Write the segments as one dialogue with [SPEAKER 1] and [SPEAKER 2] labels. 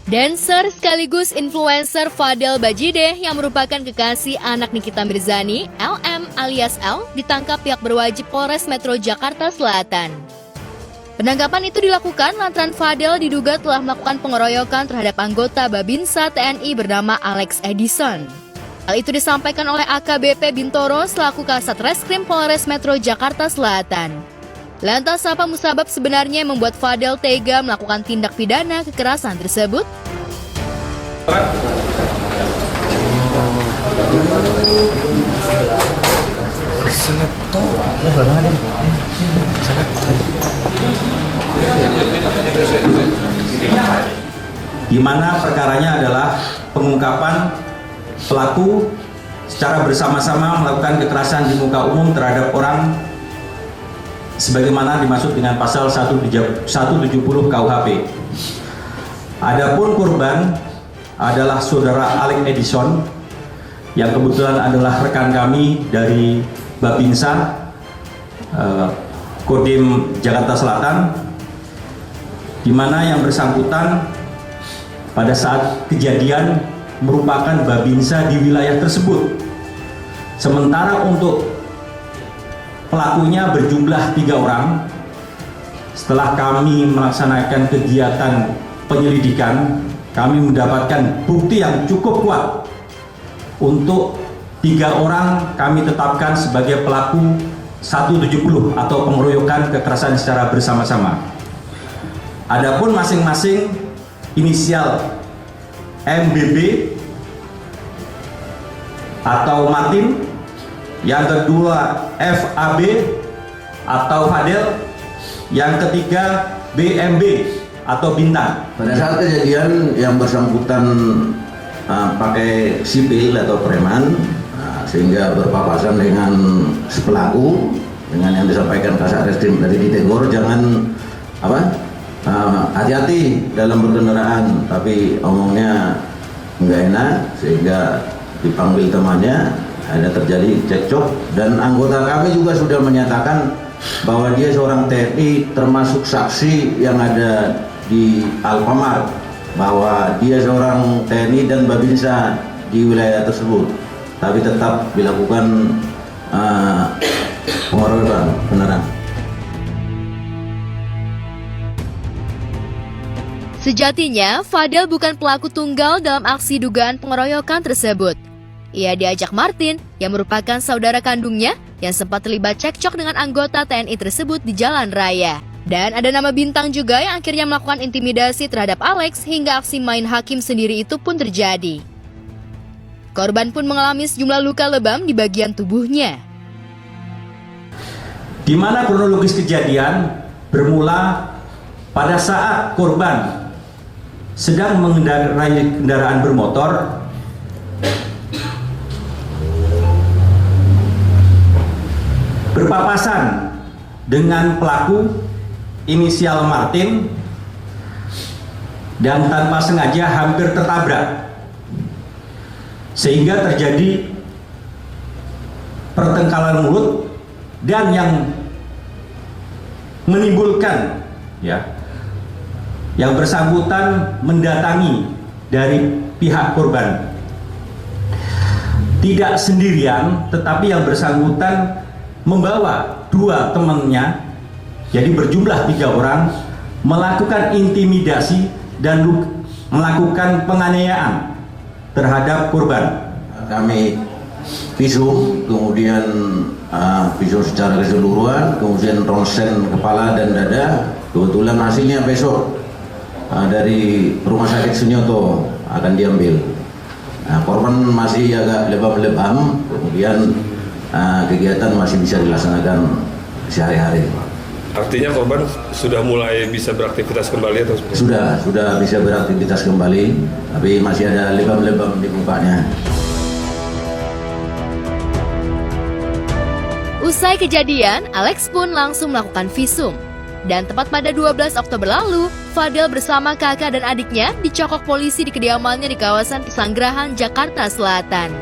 [SPEAKER 1] Dancer sekaligus influencer Fadel Bajideh yang merupakan kekasih anak Nikita Mirzani, LM alias L, ditangkap pihak berwajib Polres Metro Jakarta Selatan. Penangkapan itu dilakukan lantaran Fadel diduga telah melakukan pengeroyokan terhadap anggota Babinsa TNI bernama Alex Edison. Hal itu disampaikan oleh AKBP Bintoro selaku Kasat Reskrim Polres Metro Jakarta Selatan. Lantas apa musabab sebenarnya yang membuat Fadel tega melakukan tindak pidana kekerasan tersebut?
[SPEAKER 2] Di mana perkaranya adalah pengungkapan pelaku secara bersama-sama melakukan kekerasan di muka umum terhadap orang sebagaimana dimaksud dengan pasal 170 KUHP. Adapun korban adalah saudara Alex Edison yang kebetulan adalah rekan kami dari Babinsa Kodim Jakarta Selatan, di mana yang bersangkutan pada saat kejadian merupakan Babinsa di wilayah tersebut. Sementara untuk pelakunya berjumlah 3 orang. Setelah kami melaksanakan kegiatan penyelidikan, kami mendapatkan bukti yang cukup kuat. Untuk 3 orang kami tetapkan sebagai pelaku 170 atau pengeroyokan kekerasan secara bersama-sama. Adapun masing-masing inisial MBB atau Martin, yang kedua FAB atau Fadel, yang ketiga BMB atau Bintang.
[SPEAKER 3] Pada saat kejadian yang bersangkutan pakai sipil atau preman, sehingga berpapasan dengan si pelaku, dengan yang disampaikan Kasat Reskrim dari ditegur jangan hati-hati dalam berkendaraan, tapi omongnya nggak enak sehingga dipanggil temannya. Ada terjadi cekcok dan anggota kami juga sudah menyatakan bahwa dia seorang TNI, termasuk saksi yang ada di Alfamart bahwa dia seorang TNI dan Babinsa di wilayah tersebut, tapi tetap dilakukan pengeroyokan beneran.
[SPEAKER 1] Sejatinya, Fadel bukan pelaku tunggal dalam aksi dugaan pengeroyokan tersebut. Ia diajak Martin, yang merupakan saudara kandungnya, yang sempat terlibat cekcok dengan anggota TNI tersebut di jalan raya. Dan ada nama Bintang juga yang akhirnya melakukan intimidasi terhadap Alex hingga aksi main hakim sendiri itu pun terjadi. Korban pun mengalami sejumlah luka lebam di bagian tubuhnya.
[SPEAKER 2] Di mana kronologis kejadian bermula pada saat korban sedang mengendarai kendaraan bermotor, berpapasan dengan pelaku inisial Martin dan tanpa sengaja hampir tertabrak, sehingga terjadi pertengkaran mulut dan yang menimbulkan yang bersangkutan mendatangi dari pihak korban tidak sendirian, tetapi yang bersangkutan membawa 2 temannya, jadi berjumlah 3 orang, melakukan intimidasi dan melakukan penganiayaan terhadap korban.
[SPEAKER 3] Kami visum, kemudian visum secara keseluruhan, kemudian ronsen kepala dan dada. Kebetulan hasilnya besok dari Rumah Sakit Sunyoto akan diambil. Korban masih agak lebam-lebam, kemudian kegiatan masih bisa dilaksanakan sehari-hari.
[SPEAKER 4] Artinya korban sudah mulai bisa beraktivitas kembali atau seperti itu?
[SPEAKER 3] Sudah bisa beraktivitas kembali, tapi masih ada lebam-lebam di mukanya.
[SPEAKER 1] Usai kejadian, Alex pun langsung melakukan visum. Dan tepat pada 12 Oktober lalu, Fadel bersama kakak dan adiknya dicokok polisi di kediamannya di kawasan Pesanggerahan, Jakarta Selatan.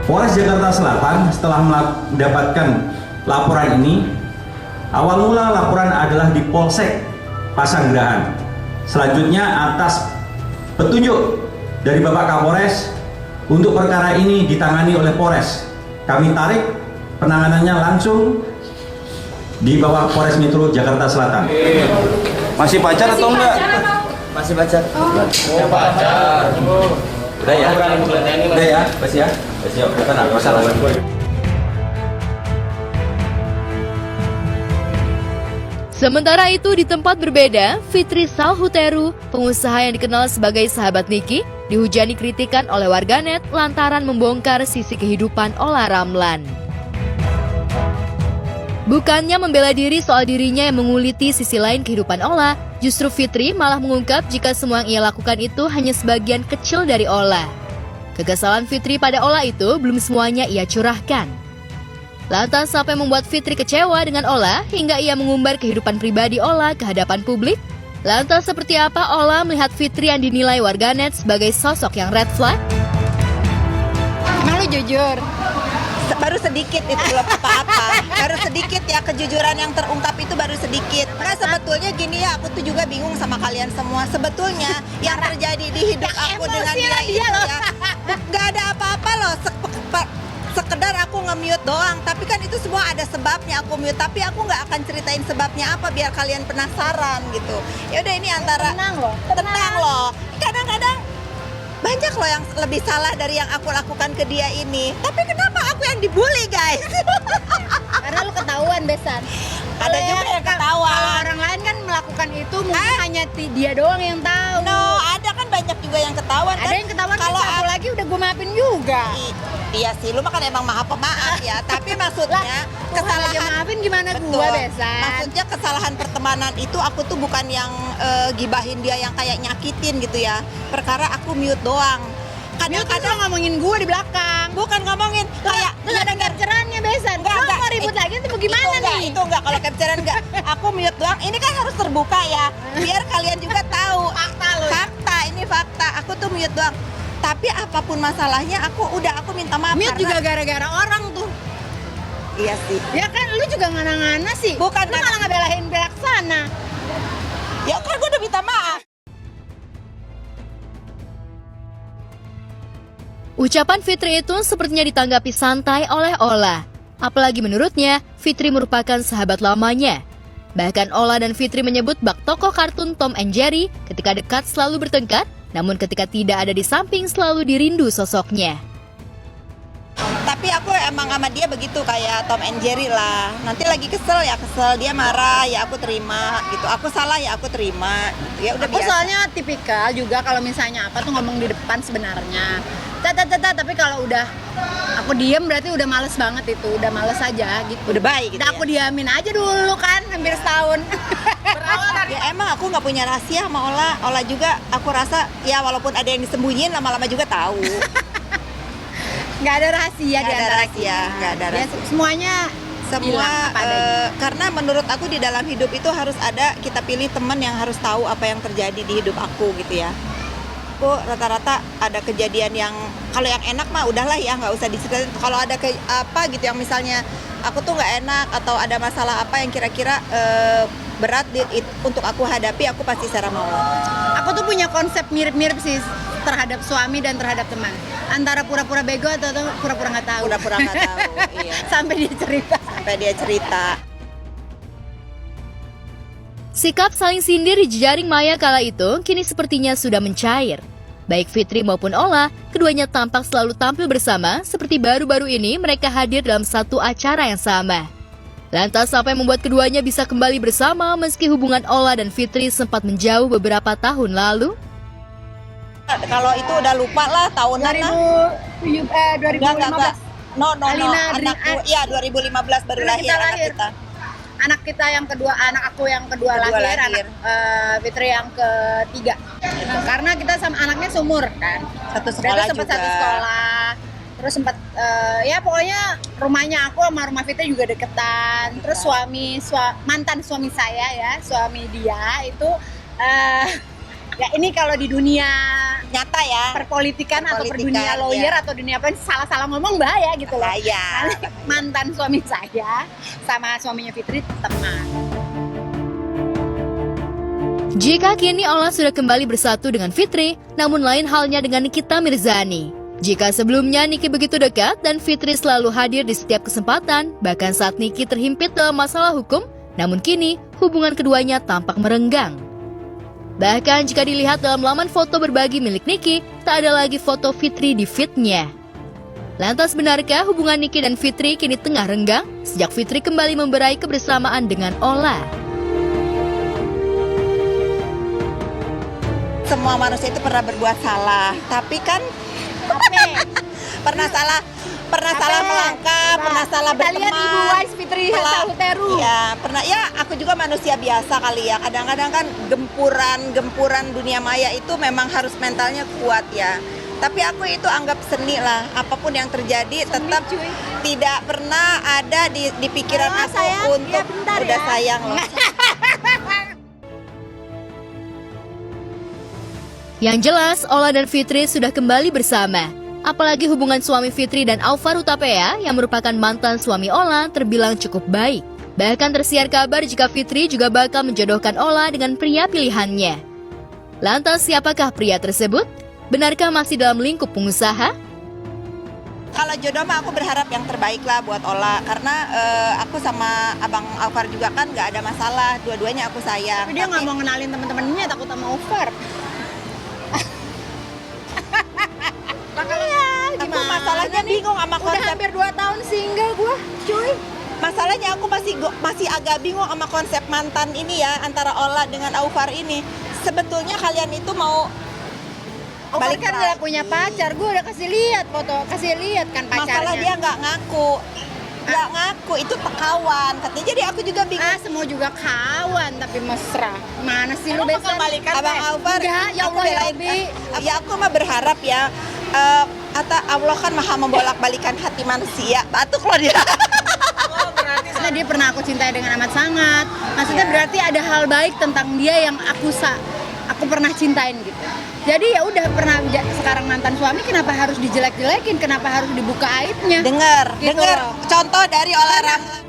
[SPEAKER 2] Polres Jakarta Selatan setelah mendapatkan laporan ini, awal mula laporan adalah di Polsek Pesanggerahan. Selanjutnya atas petunjuk dari Bapak Kapolres untuk perkara ini ditangani oleh Polres. Kami tarik penanganannya langsung di bawah Polres Metro Jakarta Selatan.
[SPEAKER 3] Masih pacar atau enggak?
[SPEAKER 5] Masih pacar.
[SPEAKER 3] Udah ya? Udah ya? Masih ya? Masih ya? Bukan apa masalah.
[SPEAKER 1] Sementara itu di tempat berbeda, Fitri Salhuteru, pengusaha yang dikenal sebagai sahabat Niki, dihujani kritikan oleh warganet lantaran membongkar sisi kehidupan Ola Ramlan. Bukannya membela diri soal dirinya yang menguliti sisi lain kehidupan Ola, justru Fitri malah mengungkap jika semua yang ia lakukan itu hanya sebagian kecil dari Ola. Kekesalan Fitri pada Ola itu belum semuanya ia curahkan. Lantas sampai membuat Fitri kecewa dengan Ola hingga ia mengumbar kehidupan pribadi Ola ke hadapan publik? Lantas seperti apa Ola melihat Fitri yang dinilai warganet sebagai sosok yang red flag?
[SPEAKER 6] Emang lu jujur? Baru sedikit itu belum apa-apa. Baru sedikit ya, kejujuran yang terungkap itu baru sedikit. Nah sebetulnya gini ya, aku tuh juga bingung sama kalian semua. Sebetulnya yang terjadi di hidup aku dengan dia itu ya, gak ada apa-apa loh. Sekedar aku nge-mute doang, tapi kan itu semua ada sebabnya aku mute, tapi aku nggak akan ceritain sebabnya apa biar kalian penasaran gitu. Ya udah, ini antara tenang loh. Kadang-kadang banyak loh yang lebih salah dari yang aku lakukan ke dia ini. Tapi kenapa aku yang dibully, guys?
[SPEAKER 7] Karena lu ketahuan, Besan.
[SPEAKER 6] Ada juga yang ketahuan.
[SPEAKER 7] Kalau orang lain kan melakukan itu mungkin hanya dia doang yang tahu.
[SPEAKER 6] No, ada kan banyak juga yang ketahuan.
[SPEAKER 7] Ada
[SPEAKER 6] kan?
[SPEAKER 7] yang ketahuan,
[SPEAKER 6] Kalau
[SPEAKER 7] satu lagi udah gue maafin juga.
[SPEAKER 6] Iya sih, lu makan emang maha pemaaf ya. Tapi maksudnya
[SPEAKER 7] Kesalahan maafin gimana gue, Besan?
[SPEAKER 6] Maksudnya kesalahan pertemanan itu aku tuh bukan yang gibahin dia yang kayak nyakitin gitu ya. Perkara aku mute doang. Kadang-kadang
[SPEAKER 7] ngomongin gue di belakang.
[SPEAKER 6] bukan ngomongin kayak
[SPEAKER 7] Lu ada capturannya, Besan. Lu mau ribut lagi itu bagaimana nih?
[SPEAKER 6] Itu enggak, kalau capturean enggak. Aku mute doang. Ini kan harus terbuka ya. Biar kalian juga tahu. Fakta, ini fakta. Aku tuh mute doang. Tapi apapun masalahnya aku minta maaf.
[SPEAKER 7] Mute
[SPEAKER 6] karena-
[SPEAKER 7] juga gara-gara orang tuh.
[SPEAKER 6] Iya sih.
[SPEAKER 7] Ya kan lu juga ngana-ngana sih.
[SPEAKER 6] Bukan
[SPEAKER 7] lu malah ngebelain belak sana.
[SPEAKER 6] Ya kan gue udah minta maaf.
[SPEAKER 1] Ucapan Fitri itu sepertinya ditanggapi santai oleh Ola. Apalagi menurutnya, Fitri merupakan sahabat lamanya. Bahkan Ola dan Fitri menyebut bak tokoh kartun Tom and Jerry ketika dekat selalu bertengkar, namun ketika tidak ada di samping selalu dirindu sosoknya.
[SPEAKER 6] Tapi aku emang sama dia begitu kayak Tom and Jerry lah. Nanti lagi kesel ya kesel, dia marah ya aku terima gitu. Aku salah ya aku terima. Ya udah
[SPEAKER 7] Aku
[SPEAKER 6] biasa.
[SPEAKER 7] soalnya tipikal juga kalau misalnya apa tuh ngomong di depan sebenarnya. Tapi kalau udah aku diem berarti udah males banget itu, udah males aja gitu.
[SPEAKER 6] Udah baik gitu.
[SPEAKER 7] Udah aku diamin aja dulu kan, hampir setahun.
[SPEAKER 6] Ya emang aku nggak punya rahasia sama Ola. Ola juga aku rasa ya walaupun ada yang disembunyiin lama-lama juga tahu.
[SPEAKER 7] Nggak ada rahasia di antara kita.
[SPEAKER 6] Nggak ada
[SPEAKER 7] Ya,
[SPEAKER 6] rahasia.
[SPEAKER 7] semuanya
[SPEAKER 6] Semua
[SPEAKER 7] bilang apa adanya.
[SPEAKER 6] karena menurut aku di dalam hidup itu harus ada, kita pilih teman yang harus tahu apa yang terjadi di hidup aku gitu ya. Aku rata-rata ada kejadian yang kalau yang enak mah udahlah ya nggak usah diceritain. Kalau ada apa gitu yang misalnya aku tuh nggak enak atau ada masalah apa yang kira-kira berat untuk aku hadapi, aku pasti share sama Allah.
[SPEAKER 7] Aku tuh punya konsep mirip-mirip sih terhadap suami dan terhadap teman. Antara pura-pura bego atau pura-pura nggak tahu.
[SPEAKER 6] Pura-pura nggak tahu. Iya.
[SPEAKER 7] Sampai dia cerita.
[SPEAKER 6] Sampai dia cerita.
[SPEAKER 1] Sikap saling sindir di jejaring maya kala itu kini sepertinya sudah mencair. Baik Fitri maupun Ola, keduanya tampak selalu tampil bersama seperti baru-baru ini mereka hadir dalam satu acara yang sama. Lantas sampai membuat keduanya bisa kembali bersama meski hubungan Ola dan Fitri sempat menjauh beberapa tahun lalu?
[SPEAKER 6] Kalau itu udah lupa lah tahunan lah.
[SPEAKER 7] 2015.
[SPEAKER 6] No,
[SPEAKER 7] Alina,
[SPEAKER 6] anakku, iya 2015 baru
[SPEAKER 7] Anak
[SPEAKER 6] lahir
[SPEAKER 7] kita
[SPEAKER 6] anak
[SPEAKER 7] lahir.
[SPEAKER 6] kita.
[SPEAKER 7] Anak kita yang kedua, anak aku yang kedua lahir, anak Fitri yang ketiga. Karena kita sama anaknya seumur kan.
[SPEAKER 6] Satu sekolah
[SPEAKER 7] sempat
[SPEAKER 6] juga.
[SPEAKER 7] satu sekolah. Terus sempat ya pokoknya rumahnya aku sama rumah Fitri juga deketan. Terus mantan suami saya ya, suami dia itu ya ini kalau di dunia
[SPEAKER 6] Nyata ya.
[SPEAKER 7] perpolitikan atau per
[SPEAKER 6] Perpolitikan,
[SPEAKER 7] dunia lawyer
[SPEAKER 6] ya.
[SPEAKER 7] atau dunia apa salah-salah ngomong bahaya gitu loh.
[SPEAKER 6] Bahaya.
[SPEAKER 7] Mantan suami saya sama suaminya Fitri teman.
[SPEAKER 1] Jika kini Ola sudah kembali bersatu dengan Fitri, namun lain halnya dengan Nikita Mirzani. Jika sebelumnya Niki begitu dekat dan Fitri selalu hadir di setiap kesempatan, bahkan saat Niki terhimpit dalam masalah hukum, namun kini hubungan keduanya tampak merenggang. Bahkan jika dilihat dalam laman foto berbagi milik Niki, tak ada lagi foto Fitri di feed-nya. Lantas benarkah hubungan Niki dan Fitri kini tengah renggang sejak Fitri kembali memberai kebersamaan dengan Ola?
[SPEAKER 6] Semua manusia itu pernah berbuat salah, tapi kan pernah salah melangkah, pernah salah
[SPEAKER 7] Kita
[SPEAKER 6] berteman.
[SPEAKER 7] lihat Ibu Wais Fitri Huteru.
[SPEAKER 6] Ya, pernah ya. Aku juga manusia biasa kali ya. Kadang-kadang kan gempuran dunia maya itu memang harus mentalnya kuat ya. Tapi aku itu anggap seni lah. Apapun yang terjadi tetap tidak pernah ada di pikiran aku
[SPEAKER 7] sayang.
[SPEAKER 6] untuk
[SPEAKER 7] Ya, bentar
[SPEAKER 6] udah
[SPEAKER 7] ya.
[SPEAKER 6] sayang loh.
[SPEAKER 1] Yang jelas, Ola dan Fitri sudah kembali bersama. Apalagi hubungan suami Fitri dan Alvar Hutapea yang merupakan mantan suami Ola terbilang cukup baik. Bahkan tersiar kabar jika Fitri juga bakal menjodohkan Ola dengan pria pilihannya. Lantas siapakah pria tersebut? Benarkah masih dalam lingkup pengusaha?
[SPEAKER 6] Kalau jodoh mah aku berharap yang terbaik lah buat Ola. Karena aku sama Abang Alvar juga kan nggak ada masalah. Dua-duanya aku sayang.
[SPEAKER 7] Tapi dia nggak mau ngenalin teman-temannya, takut sama over.
[SPEAKER 6] Aku masalahnya bingung sama
[SPEAKER 7] Udah
[SPEAKER 6] konsep.
[SPEAKER 7] hampir 2 tahun single gue, cuy.
[SPEAKER 6] Masalahnya aku masih agak bingung sama konsep mantan ini ya, antara Ola dengan Alvar ini. Sebetulnya kalian itu mau
[SPEAKER 7] Balik
[SPEAKER 6] balik
[SPEAKER 7] kan udah punya pacar, gue udah kasih lihat foto, kasih lihat kan pacarnya.
[SPEAKER 6] Masalah dia nggak ngaku, itu kawan katanya. Jadi aku juga bingung.
[SPEAKER 7] Semua juga kawan tapi mesra. Mana sih lu
[SPEAKER 6] Emang
[SPEAKER 7] besan?
[SPEAKER 6] Abang Alvar,
[SPEAKER 7] Enggak, ya
[SPEAKER 6] aku
[SPEAKER 7] Allah ya
[SPEAKER 6] belain.
[SPEAKER 7] Rabbi.
[SPEAKER 6] Ya aku mah berharap ya. Allah kan maha membolak-balikan hati manusia. Batuk loh dia.
[SPEAKER 7] Maksudnya dia pernah aku cintai dengan amat sangat. Maksudnya berarti ada hal baik tentang dia yang aku pernah cintain gitu. Jadi ya udah pernah sekarang mantan suami, kenapa harus dijelek-jelekin? Kenapa harus dibuka aibnya?
[SPEAKER 6] Dengar
[SPEAKER 7] Gitu
[SPEAKER 6] dengar
[SPEAKER 7] loh.
[SPEAKER 6] contoh dari Ola Ramlan.